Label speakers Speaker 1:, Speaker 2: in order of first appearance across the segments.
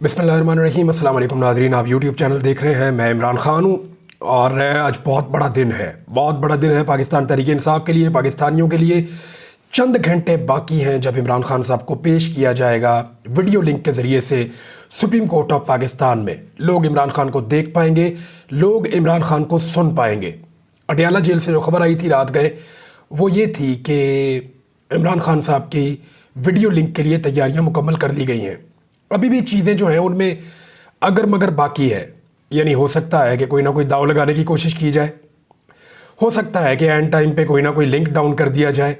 Speaker 1: बिस्मिल्लाहिर्रहमानिर्रहीम। अस्सलाम वालेकुम नाज़रीन, आप यूट्यूब चैनल देख रहे हैं। मैं इमरान ख़ान हूँ और आज बहुत बड़ा दिन है, बहुत बड़ा दिन है पाकिस्तान तहरीक इंसाफ के लिए, पाकिस्तानियों के लिए। चंद घंटे बाकी हैं जब इमरान खान साहब को पेश किया जाएगा वीडियो लिंक के ज़रिए से सुप्रीम कोर्ट ऑफ पाकिस्तान में। लोग इमरान खान को देख पाएंगे, लोग इमरान खान को सुन पाएंगे। अडयाला जेल से जो खबर आई थी रात गए, वो ये थी कि इमरान खान साहब की वीडियो लिंक के लिए तैयारियां मुकम्मल कर ली गई हैं। अभी भी चीज़ें जो हैं उनमें अगर मगर बाकी है, यानी हो सकता है कि कोई ना कोई दाव लगाने की कोशिश की जाए, हो सकता है कि एंड टाइम पे कोई ना कोई लिंक डाउन कर दिया जाए,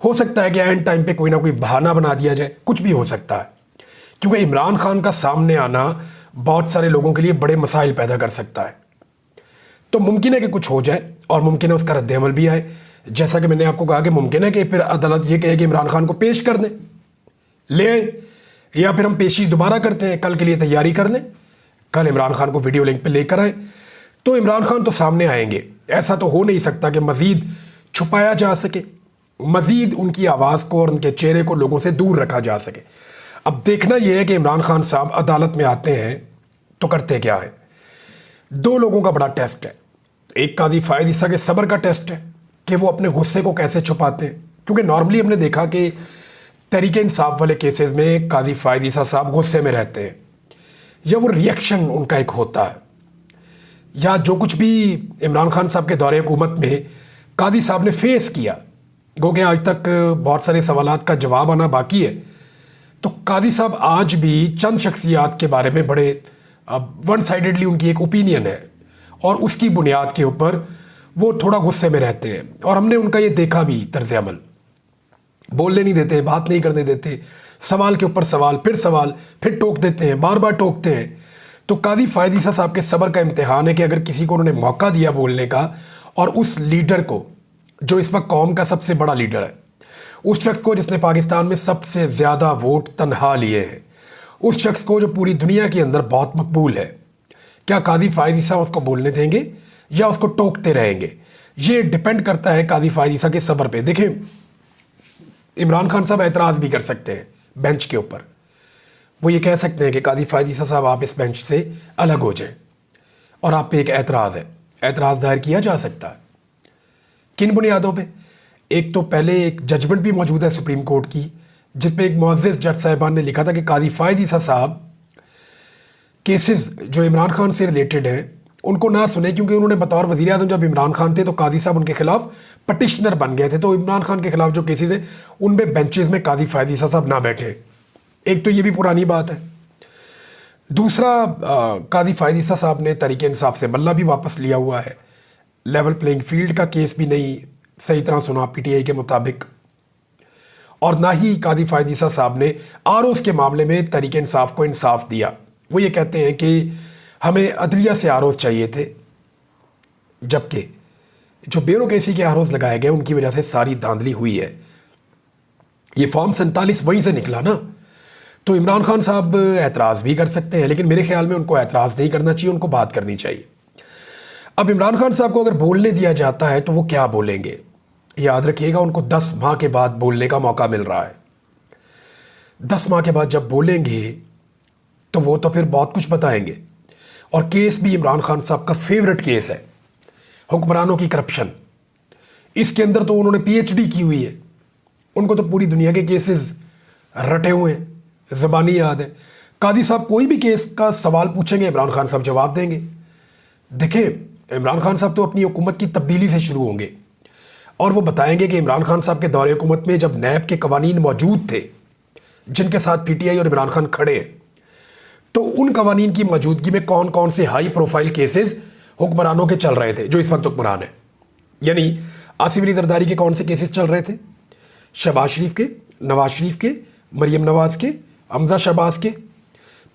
Speaker 1: हो सकता है कि एंड टाइम पे कोई ना कोई बहाना बना दिया जाए, कुछ भी हो सकता है। क्योंकि इमरान खान का सामने आना बहुत सारे लोगों के लिए बड़े मसाइल पैदा कर सकता है। तो मुमकिन है कि कुछ हो जाए और मुमकिन है उसका रद्द-ए-अमल भी आए। जैसा कि मैंने आपको कहा कि मुमकिन है कि फिर अदालत ये कहे कि इमरान खान को पेश कर दें, ले आए, या फिर हम पेशी दोबारा करते हैं, कल के लिए तैयारी कर लें, कल इमरान खान को वीडियो लिंक पे लेकर आए। तो इमरान खान तो सामने आएंगे। ऐसा तो हो नहीं सकता कि मज़ीद छुपाया जा सके, मज़ीद उनकी आवाज़ को और उनके चेहरे को लोगों से दूर रखा जा सके। अब देखना यह है कि इमरान खान साहब अदालत में आते हैं तो करते क्या है। दो लोगों का बड़ा टेस्ट है। एक काजी फ़ायद ईसा के सब्र का टेस्ट है कि वो अपने गुस्से को कैसे छुपाते हैं। क्योंकि नॉर्मली हमने देखा कि तहरीक इंसाफ वाले केसेस में काजी फ़ायद ईसा साहब गुस्से में रहते हैं, या वो रिएक्शन उनका एक होता है, या जो कुछ भी इमरान खान साहब के दौरे हुकूमत में काजी साहब ने फेस किया, गो कि आज तक बहुत सारे सवालात का जवाब आना बाकी है। तो काजी साहब आज भी चंद शख्सियात के बारे में बड़े वन साइडेडली उनकी एक ओपिनियन है और उसकी बुनियाद के ऊपर वो थोड़ा गुस्से में रहते हैं। और हमने उनका ये देखा भी तर्ज अमल, बोलने नहीं देते, बात नहीं करने देते, सवाल के ऊपर सवाल, फिर टोक देते हैं, बार बार टोकते हैं। तो काजी फ़ायद ईसा साहब के सब्र का इम्तिहान है कि अगर किसी को उन्होंने मौका दिया बोलने का, और उस लीडर को जो इस वक्त कौम का सबसे बड़ा लीडर है, उस शख्स को जिसने पाकिस्तान में सबसे ज़्यादा वोट तनहा लिए हैं, उस शख्स को जो पूरी दुनिया के अंदर बहुत मकबूल है, क्या काजी फ़ायद ईसा उसको बोलने देंगे या उसको टोकते रहेंगे? ये डिपेंड करता है काजी फ़ायद ईसा के सब्र पे। देखें, इमरान खान साहब एतराज़ भी कर सकते हैं बेंच के ऊपर। वो ये कह सकते हैं कि काजी फ़ायद ईसा साहब आप इस बेंच से अलग हो जाएं, और आप पे एक एतराज़ है, एतराज़ दायर किया जा सकता है। किन बुनियादों पे? एक तो पहले एक जजमेंट भी मौजूद है सुप्रीम कोर्ट की, जिसमें एक मुअज़्ज़िज़ जज साहिबान ने लिखा था कि काजी फ़ायद ईसा साहब केसेस जो इमरान खान से रिलेटेड हैं उनको ना सुने, क्योंकि उन्होंने बतौर वज़ीर आज़म जब इमरान खान थे तो काजी साहब उनके खिलाफ पटिशनर बन गए थे। तो इमरान खान के खिलाफ जो केसेस हैं उनमें बेंचेस में काजी फ़ायद ईसा साहब ना बैठे। एक तो ये भी पुरानी बात है। दूसरा, काजी फ़ायद ईसा साहब ने तहरीक इंसाफ से बल्ला भी वापस लिया हुआ है। लेवल प्लेइंग फील्ड का केस भी नहीं सही तरह सुना पीटीआई के मुताबिक, और ना ही काजी फ़ायद ईसा साहब ने आरोज़ के मामले में तहरीक इंसाफ को इंसाफ दिया। वो ये कहते हैं कि हमें अदलिया से आरोज़ चाहिए थे, जबकि जो ब्यूरोक्रेसी के आरोज़ लगाए गए उनकी वजह से सारी धांधली हुई है। ये फॉर्म 47 वहीं से निकला ना। तो इमरान खान साहब एतराज़ भी कर सकते हैं, लेकिन मेरे ख्याल में उनको एतराज़ नहीं करना चाहिए, उनको बात करनी चाहिए। अब इमरान खान साहब को अगर बोलने दिया जाता है तो वो क्या बोलेंगे? याद रखिएगा, उनको 10 माह के बाद बोलने का मौका मिल रहा है। 10 माह के बाद जब बोलेंगे तो वो तो फिर बहुत कुछ बताएंगे। और केस भी इमरान खान साहब का फेवरेट केस है, हुक्मरानों की करप्शन। इसके अंदर तो उन्होंने पीएचडी की हुई है, उनको तो पूरी दुनिया के केसेस रटे हुए हैं, ज़बानी याद है। काजी साहब कोई भी केस का सवाल पूछेंगे, इमरान खान साहब जवाब देंगे। देखिए, इमरान खान साहब तो अपनी हुकूमत की तब्दीली से शुरू होंगे और वो बताएंगे कि इमरान खान साहब के दौरे हुकूमत में जब नैब के कवानीन मौजूद थे, जिनके साथ पीटीआई और इमरान खान खड़े हैं, तो उन कवानीन की मौजूदगी में कौन कौन से हाई प्रोफाइल केसेस हुक्मरानों के चल रहे थे जो इस वक्त हुक्मरान है। यानी आसिफ अली जरदारी के कौन से केसेस चल रहे थे? शहबाज शरीफ के, नवाज शरीफ के, मरीम नवाज के, हमजा शहबाज के,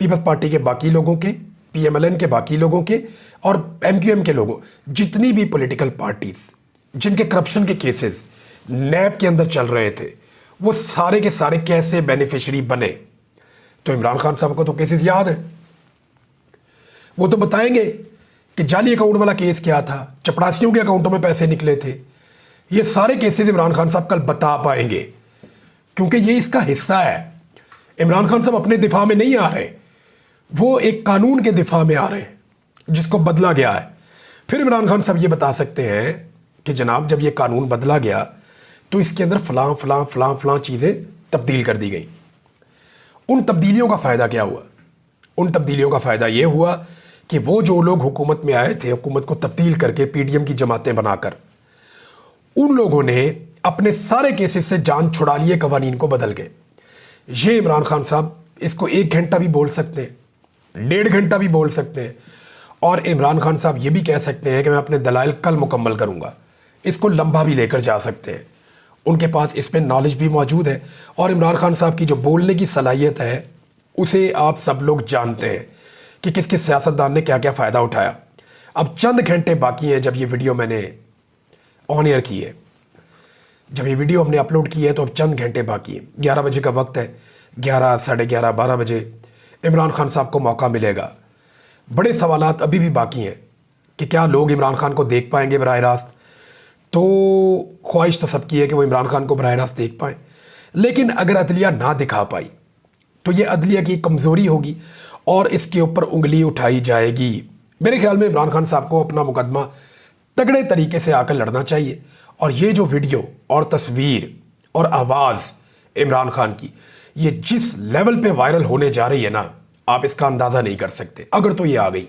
Speaker 1: पीपल्स पार्टी के बाकी लोगों के, पीएमएलएन के बाकी लोगों के, और एमक्यूएम के लोगों, जितनी भी पॉलिटिकल पार्टीज जिनके करप्शन के केसेस नैब के अंदर चल रहे थे, वो सारे के सारे कैसे बेनिफिशरी बने? तो इमरान खान साहब को तो केसेस याद है, वो तो बताएंगे कि जाली अकाउंट वाला केस क्या था, चपरासियों के अकाउंटों में पैसे निकले थे। ये सारे केसेस इमरान खान साहब कल बता पाएंगे, क्योंकि ये इसका हिस्सा है। इमरान खान साहब अपने दिफा में नहीं आ रहे, वो एक कानून के दिफा में आ रहे हैं जिसको बदला गया है। फिर इमरान खान साहब ये बता सकते हैं कि जनाब जब ये कानून बदला गया तो इसके अंदर फ़लाँ फ़लाँ फ़लाँ फ़लाँ चीज़ें तब्दील कर दी गई। उन तब्दीलियों का फ़ायदा क्या हुआ? उन तब्दीलियों का फ़ायदा ये हुआ कि वो जो लोग हुकूमत में आए थे, हुकूमत को तब्दील करके पीडीएम की जमातें बनाकर, उन लोगों ने अपने सारे केसेस से जान छुड़ा लिए, कवानीन को बदल के। ये इमरान खान साहब इसको 1 घंटा भी बोल सकते हैं, 1.5 घंटा भी बोल सकते हैं, और इमरान खान साहब ये भी कह सकते हैं कि मैं अपने दलाइल कल मुकम्मल करूँगा। इसको लंबा भी लेकर जा सकते हैं, उनके पास इस पर नॉलेज भी मौजूद है। और इमरान खान साहब की जो बोलने की सलाहियत है उसे आप सब लोग जानते हैं कि किस किस सियासतदान ने क्या क्या फ़ायदा उठाया। अब चंद घंटे बाकी हैं जब ये वीडियो मैंने ऑन एयर की है, जब ये वीडियो हमने अपलोड की है तो अब चंद घंटे बाकी हैं। 11 बजे का वक्त है, 11, साढ़े 11, 12 बजे इमरान खान साहब को मौका मिलेगा। बड़े सवालात अभी भी बाकी हैं कि क्या लोग इमरान खान को देख पाएंगे बराह रास्त। तो ख्वाहिश तो सबकी है कि वो इमरान खान को बराह रास्त देख पाएँ, लेकिन अगर अदलिया ना दिखा पाई तो ये अदलिया की कमज़ोरी होगी और इसके ऊपर उंगली उठाई जाएगी। मेरे ख्याल में इमरान खान साहब को अपना मुकदमा तगड़े तरीके से आकर लड़ना चाहिए। और ये जो वीडियो और तस्वीर और आवाज़ इमरान खान की, ये जिस लेवल पे वायरल होने जा रही है ना, आप इसका अंदाज़ा नहीं कर सकते। अगर तो ये आ गई,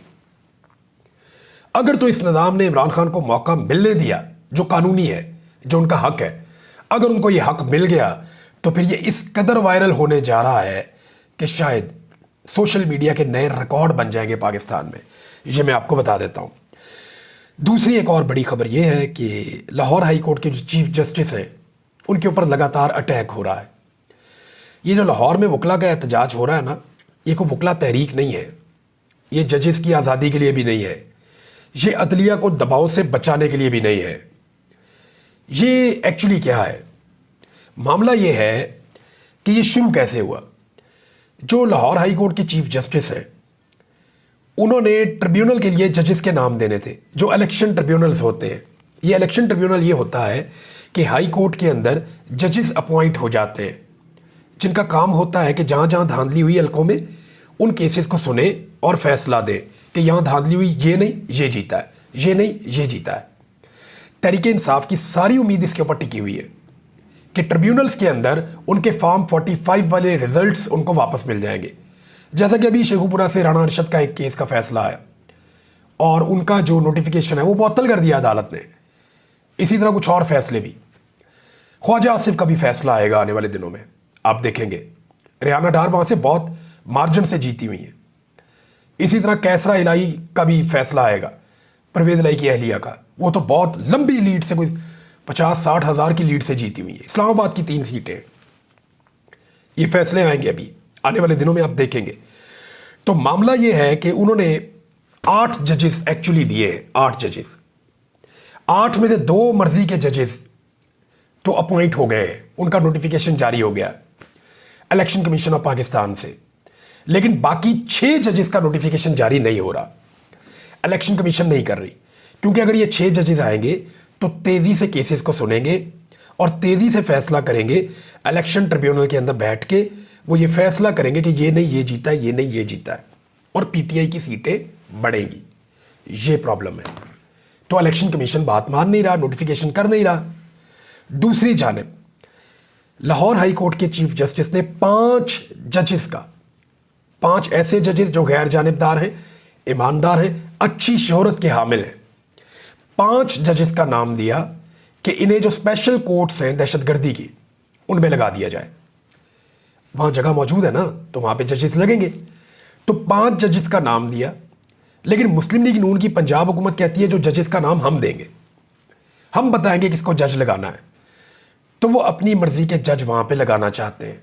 Speaker 1: अगर तो इस निज़ाम ने इमरान खान को मौका मिलने दिया जो कानूनी है, जो उनका हक है, अगर उनको ये हक मिल गया तो फिर ये इस कदर वायरल होने जा रहा है कि शायद सोशल मीडिया के नए रिकॉर्ड बन जाएंगे पाकिस्तान में। ये मैं आपको बता देता हूँ। दूसरी एक और बड़ी खबर ये है कि लाहौर हाई कोर्ट के जो चीफ जस्टिस हैं उनके ऊपर लगातार अटैक हो रहा है। ये जो लाहौर में वकला का एहतजाज हो रहा है ना, ये कोई वकला तहरीक नहीं है, ये जजेस की आज़ादी के लिए भी नहीं है, ये अदलिया को दबाव से बचाने के लिए भी नहीं है। ये एक्चुअली क्या है, मामला ये है कि ये शुरू कैसे हुआ। जो लाहौर हाई कोर्ट के चीफ जस्टिस हैं उन्होंने ट्रिब्यूनल के लिए जजेस के नाम देने थे, जो इलेक्शन ट्रिब्यूनल्स होते हैं। ये इलेक्शन ट्रिब्यूनल ये होता है कि हाई कोर्ट के अंदर जजेस अपॉइंट हो जाते हैं, जिनका काम होता है कि जहाँ जहाँ धांधली हुई हल्कों में उन केसेस को सुने और फैसला दें कि यहाँ धांधली हुई, ये नहीं ये जीता है, ये नहीं ये जीता है। तहरीक इंसाफ की सारी उम्मीद इसके ऊपर टिकी हुई है कि ट्रिब्यूनल्स के अंदर उनके फॉर्म 45 वाले रिजल्ट्स उनको वापस मिल जाएंगे। जैसा कि अभी शेखुपुरा से राणा अरशद का एक केस का फैसला आया और उनका जो नोटिफिकेशन है वो मुअत्तल कर दिया अदालत ने। इसी तरह कुछ और फैसले भी, ख्वाजा आसिफ का भी फैसला आएगा आने वाले दिनों में, आप देखेंगे। रेहाना डार वहाँ से बहुत मार्जिन से जीती हुई है। इसी तरह कैसरा इलाही का भी फैसला आएगा, परवेज़ इलाही की अहलिया का, वो तो बहुत लंबी लीड से, कोई 50-60 हज़ार की लीड से जीती हुई है। इस्लामाबाद की 3 सीटें, ये फैसले आएंगे अभी आने वाले दिनों में, आप देखेंगे। तो मामला ये है कि उन्होंने 8 जजेस एक्चुअली दिए हैं, 8 जजेस। 8 में से 2 मर्जी के जजेस तो अपॉइंट हो गए हैं, उनका नोटिफिकेशन जारी हो गया इलेक्शन कमीशन ऑफ पाकिस्तान से, लेकिन बाकी 6 जजेस का नोटिफिकेशन जारी नहीं हो रहा। इलेक्शन कमीशन नहीं कर रही, क्योंकि अगर ये 6 जजेस आएंगे तो तेज़ी से केसेस को सुनेंगे और तेज़ी से फैसला करेंगे। इलेक्शन ट्रिब्यूनल के अंदर बैठ के वो ये फैसला करेंगे कि ये नहीं ये जीता है, ये नहीं ये जीता है, और पीटीआई की सीटें बढ़ेंगी। ये प्रॉब्लम है। तो इलेक्शन कमीशन बात मान नहीं रहा, नोटिफिकेशन कर नहीं रहा। दूसरी जानिब लाहौर हाई कोर्ट के चीफ जस्टिस ने 5 जजेस का, 5 ऐसे जजेस जो गैर जानिबदार हैं, ईमानदार हैं, अच्छी शोहरत के हामिल हैं, 5 जजेस का नाम दिया कि इन्हें जो स्पेशल कोर्ट्स हैं दहशतगर्दी की, उनमें लगा दिया जाए। वहाँ जगह मौजूद है ना, तो वहाँ पे जजेस लगेंगे। तो 5 जजेस का नाम दिया, लेकिन मुस्लिम लीग नून की पंजाब हुकूमत कहती है जो जजेस का नाम हम देंगे, हम बताएंगे किसको जज लगाना है। तो वो अपनी मर्जी के जज वहाँ पे लगाना चाहते हैं,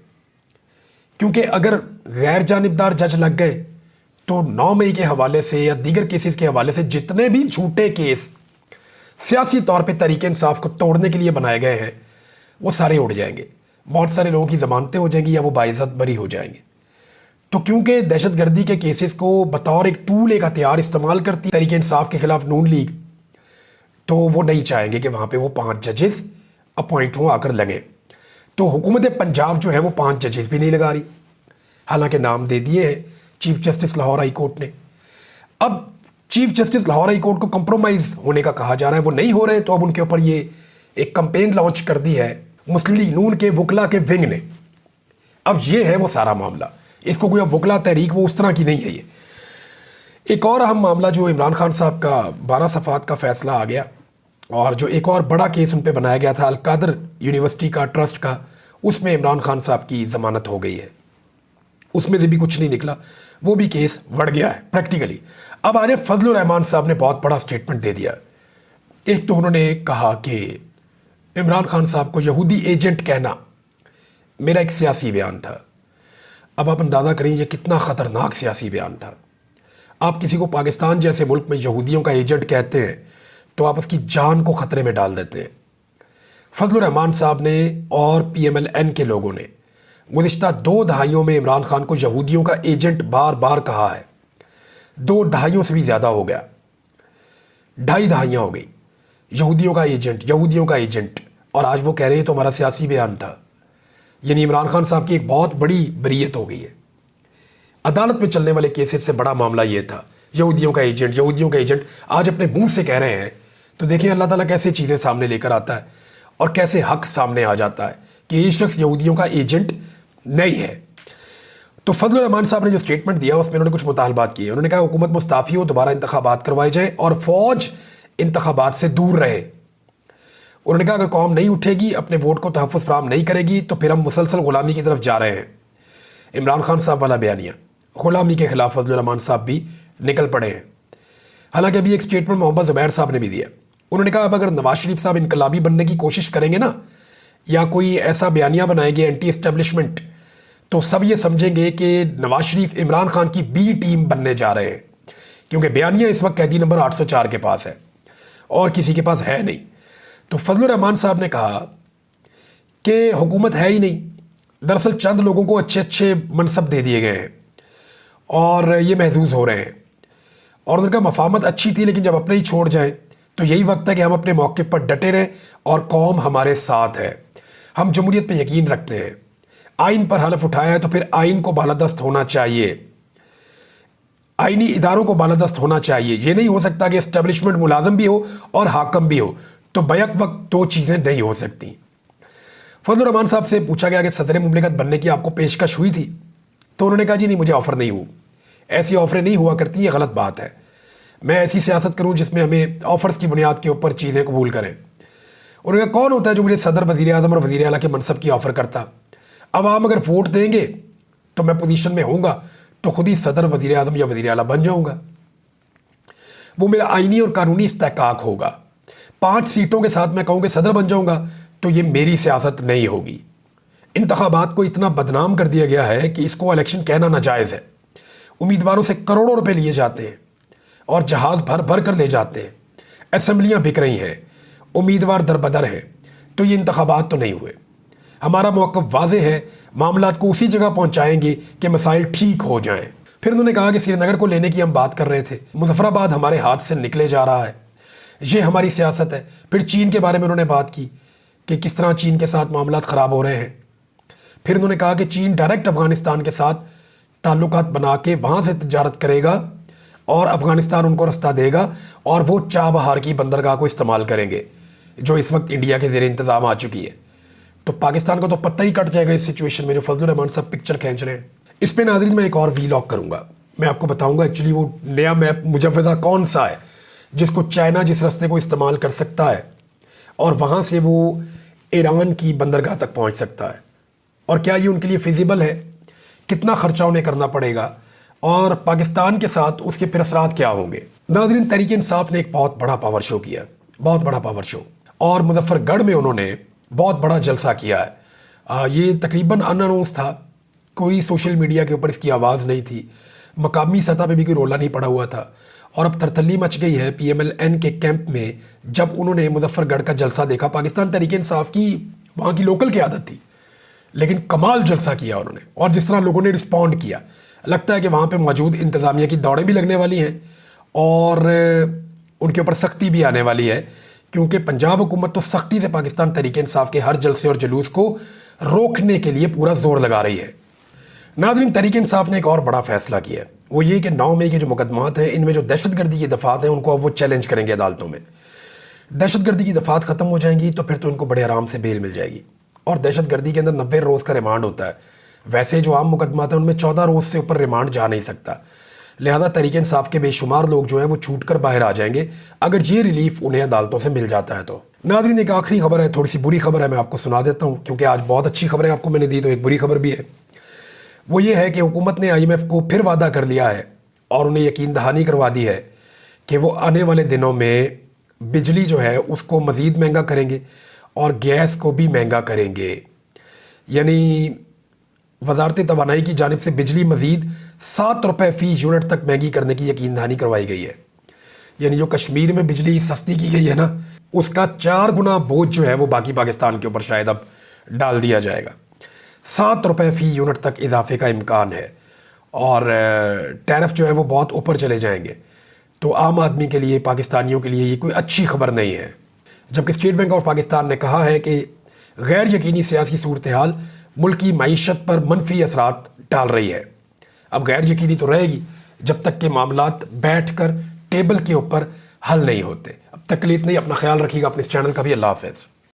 Speaker 1: क्योंकि अगर गैर जानिबदार जज लग गए तो 9 मई के हवाले से या दीगर केसेस के हवाले से जितने भी झूठे केस सियासी तौर पे तहरीक इंसाफ को तोड़ने के लिए बनाए गए हैं वो सारे उड़ जाएंगे। बहुत सारे लोगों की ज़मानतें हो जाएंगी या वो बाइज़्ज़त बरी हो जाएंगे। तो क्योंकि दहशतगर्दी के केसेस को बतौर एक टूल, एक हथियार इस्तेमाल करती तहरीक इंसाफ के ख़िलाफ़ नून लीग, तो वो नहीं चाहेंगे कि वहाँ पे वो 5 जजेस अपॉइंट हों, आकर लगें। तो हुकूमत पंजाब जो है वो 5 जजेस भी नहीं लगा रही, हालांकि नाम दे दिए हैं chief justice Lahore high court ने। अब chief justice Lahore high court को कंप्रोमाइज़ होने का कहा जा रहा है, वो नहीं हो रहे, तो अब उनके ऊपर ये एक कंपेन लॉन्च कर दी है मुस्लिम लीग नून के वकला के विंग ने। अब ये है वो सारा मामला, इसको कोई अब वकला तहरीक वो उस तरह की नहीं है। ये एक और अहम मामला जो इमरान खान साहब का 12 सफ़ात का फ़ैसला आ गया, और जो एक और बड़ा केस उन पर बनाया गया था अल-कादर यूनिवर्सिटी का ट्रस्ट का, उसमें इमरान खान साहब की ज़मानत हो गई है। उसमें से भी कुछ नहीं निकला, वो भी केस बढ़ गया है प्रैक्टिकली। अब आज फजलुर रहमान साहब ने बहुत बड़ा स्टेटमेंट दे दिया। एक तो उन्होंने कहा कि इमरान खान साहब को यहूदी एजेंट कहना मेरा एक सियासी बयान था। अब आप अंदाज़ा करें ये कितना ख़तरनाक सियासी बयान था। आप किसी को पाकिस्तान जैसे मुल्क में यहूदियों का एजेंट कहते हैं तो आप उसकी जान को ख़तरे में डाल देते हैं। फजलुर रहमान साहब ने और PMLN के लोगों ने गुज़िश्ता 2 दहाइयों में इमरान खान को यहूदियों का एजेंट बार बार कहा है। 2 दहाइयों से भी ज़्यादा हो गया, 2.5 दहाइयाँ हो गई। यहूदियों का एजेंट, यहूदियों का एजेंट, और आज वो कह रहे हैं तो हमारा सियासी बयान था। यानी इमरान खान साहब की एक बहुत बड़ी बरीयत हो गई है। अदालत में चलने वाले केसेस से बड़ा मामला ये था, यहूदियों का एजेंट, यहूदियों का एजेंट आज अपने मुंह से कह रहे हैं। तो देखिए अल्लाह ताला कैसे चीज़ें सामने लेकर आता है और कैसे हक सामने आ जाता है कि ये शख्स यहूदियों का एजेंट नहीं है। तो फजलुर रहमान साहब ने जो स्टेटमेंट दिया उसमें उन्होंने कुछ मुतालबात किए। उन्होंने कहा हुकूमत मुस्ताफ़ी हो, दोबारा इंतखाबात करवाए जाए और फ़ौज इंतखाबात से दूर रहे। उन्होंने कहा अगर कौम नहीं उठेगी, अपने वोट को तहफ़्फ़ुज़ फ़राहम नहीं करेगी, तो फिर हम मुसलसल ग़ुलामी की तरफ जा रहे हैं। इमरान खान साहब वाला बयानिया, ग़ुलामी के ख़िलाफ़ फजलुर रहमान साहब भी निकल पड़े हैं। हालांकि अभी एक स्टेटमेंट मोहम्मद ज़ुबैर साहब ने भी दिया। उन्होंने कहा अब अगर नवाज शरीफ साहब इनकलाबी बनने की कोशिश करेंगे ना, या कोई ऐसा बयानिया बनाएंगे एंटी इस्टेब्लिशमेंट, तो सब ये समझेंगे कि नवाज शरीफ इमरान खान की बी टीम बनने जा रहे हैं, क्योंकि बयानिया इस वक्त कैदी नंबर 804 के पास है और किसी के पास है नहीं। तो फजलुर रहमान साहब ने कहा कि हुकूमत है ही नहीं, दरअसल चंद लोगों को अच्छे अच्छे मनसब दे दिए गए हैं और ये महसूस हो रहे हैं। और उनका मफामत अच्छी थी, लेकिन जब अपने ही छोड़ जाएं तो यही वक्त है कि हम अपने मौके पर डटे रहें और कौम हमारे साथ है। हम जमहूरियत पर यकीन रखते हैं, आइन पर हलफ उठाया है तो फिर आइन को बालादस्त होना चाहिए, आइनी इदारों को बालादस्त होना चाहिए। ये नहीं हो सकता कि इस्टेब्लिशमेंट मुलाजम भी हो और हाकम भी हो, तो बैक वक्त 2 चीज़ें नहीं हो सकती। फजलुर रहमान साहब से पूछा गया कि सदर मुमलिकत बनने की आपको पेशकश हुई थी, तो उन्होंने कहा जी नहीं, मुझे ऑफ़र नहीं हुई, ऐसी ऑफ़रें नहीं हुआ करती, ये गलत बात है। मैं ऐसी सियासत करूँ जिसमें हमें ऑफ़र्स की बुनियाद के ऊपर चीज़ें कबूल करें। उन्होंने कहा कौन होता है जो मुझे सदर, वज़ीर आज़म और वज़ीर आला के मनसब की ऑफ़र करता। अब आप अगर वोट देंगे तो मैं पोजीशन में होऊंगा तो खुद ही सदर, वज़ीर आज़म या वज़ीर आला बन जाऊंगा। वो मेरा आइनी और कानूनी इस्तेहकाक होगा। 5 सीटों के साथ मैं कहूँ कि सदर बन जाऊंगा तो ये मेरी सियासत नहीं होगी। इंतखाबात को इतना बदनाम कर दिया गया है कि इसको इलेक्शन कहना नाजायज़ है। उम्मीदवारों से करोड़ों रुपए लिए जाते हैं और जहाज़ भर भर कर ले जाते हैं। असम्बलियाँ बिक रही हैं, उम्मीदवार दरबदर हैं, तो ये इंतखाबात तो नहीं हुए। हमारा मौक़िफ़ वाज़ेह है, मामलात को उसी जगह पहुँचाएँगे कि मसाइल ठीक हो जाएँ। फिर उन्होंने कहा कि श्रीनगर को लेने की हम बात कर रहे थे, मुजफ्फराबाद हमारे हाथ से निकले जा रहा है, ये हमारी सियासत है। फिर चीन के बारे में उन्होंने बात की कि किस तरह चीन के साथ मामलात ख़राब हो रहे हैं। फिर उन्होंने कहा कि चीन डायरेक्ट अफ़गानिस्तान के साथ ताल्लुकात बना के वहाँ से तिजारत करेगा और अफ़गानिस्तान उनको रास्ता देगा और वो चाबहार की बंदरगाह को इस्तेमाल करेंगे जो इस वक्त इंडिया के ज़ेरे इंतज़ाम आ चुकी है। तो पाकिस्तान को तो पत्ता ही कट जाएगा इस सिचुएशन में जो फजलुर रहमान साहब पिक्चर खींच रहे हैं। इस पर नाज़रीन मैं एक और वीलॉग करूँगा, मैं आपको बताऊँगा एक्चुअली वो नया मैप मुजफ्फरा कौन सा है जिसको चाइना जिस रास्ते को इस्तेमाल कर सकता है और वहाँ से वो ईरान की बंदरगाह तक पहुँच सकता है, और क्या ये उनके लिए फिजिबल है, कितना ख़र्चा उन्हें करना पड़ेगा और पाकिस्तान के साथ उसके फिर असरात क्या होंगे। नाज़रीन तहरीक इंसाफ ने एक बहुत बड़ा पावर शो किया, बहुत बड़ा पावर शो, और मुजफ्फरगढ़ में उन्होंने बहुत बड़ा जलसा किया है। ये तकरीबन अनअनाउंस था, कोई सोशल मीडिया के ऊपर इसकी आवाज़ नहीं थी, मकामी सतह पे भी कोई रोला नहीं पड़ा हुआ था, और अब तरतली मच गई है PMLN के कैंप में जब उन्होंने मुजफ्फरगढ़ का जलसा देखा। पाकिस्तान तहरीक इंसाफ की वहाँ की लोकल क़यादत थी, लेकिन कमाल जलसा किया उन्होंने, और जिस तरह लोगों ने रिस्पॉन्ड किया, लगता है कि वहाँ पे मौजूद इंतज़ामिया की दौड़ें भी लगने वाली हैं और उनके ऊपर सख्ती भी आने वाली है, क्योंकि पंजाब हुकूमत तो सख्ती से पाकिस्तान तहरीक इंसाफ के हर जलसे और जुलूस को रोकने के लिए पूरा जोर लगा रही है। नाज़रीन, तहरीक इंसाफ ने एक और बड़ा फैसला किया है, वो ये कि 9 मई के जो मुकदमात हैं इनमें जो दहशतगर्दी की दफ़ात हैं उनको अब वो चैलेंज करेंगे अदालतों में। दहशतगर्दी की दफ़ात ख़त्म हो जाएंगी तो फिर तो इनको बड़े आराम से बेल मिल जाएगी। और दहशतगर्दी के अंदर 90 रोज़ का रिमांड होता है, वैसे जो आम मुकदमात हैं उनमें 14 रोज़ से ऊपर रिमांड जा नहीं सकता। लिहाजा तहरीक इंसाफ के बेशुमार लोग जो हैं वो छूट कर बाहर आ जाएंगे अगर ये रिलीफ उन्हें अदालतों से मिल जाता है तो। नाज़रीन, एक आखिरी खबर है, थोड़ी सी बुरी खबर है, मैं आपको सुना देता हूँ क्योंकि आज बहुत अच्छी खबरें आपको मैंने दी तो एक बुरी खबर भी है। वो ये है कि हुकूमत ने IMF को फिर वादा कर लिया है और उन्हें यकीन दहानी करवा दी है कि वो आने वाले दिनों में बिजली जो है उसको मज़ीद महंगा करेंगे और गैस को भी महंगा करेंगे। यानी वजारत तवानाई की जानिब से बिजली मज़ीद 7 रुपये फ़ी यूनिट तक महंगी करने की यकीन दहानी करवाई गई है। यानी जो कश्मीर में बिजली सस्ती की गई है ना, उसका 4 गुना बोझ जो है वो बाकी पाकिस्तान के ऊपर शायद अब डाल दिया जाएगा। 7 रुपये फ़ी यूनिट तक इजाफे का इम्कान है और टैरिफ जो है वो बहुत ऊपर चले जाएंगे। तो आम आदमी के लिए, पाकिस्तानियों के लिए ये कोई अच्छी खबर नहीं है। जबकि स्टेट बैंक ऑफ पाकिस्तान ने कहा है कि गैर यकीनी सियासी सूरत हाल मुल्क की मईशत पर मनफी असरात डाल रही है। अब गैर यकीनी तो रहेगी जब तक के मामलात बैठ कर टेबल के ऊपर हल नहीं होते। अब तक के लिए इतना ही। अपना ख्याल रखिएगा, अपने इस चैनल का भी। अल्लाह हाफ़िज़।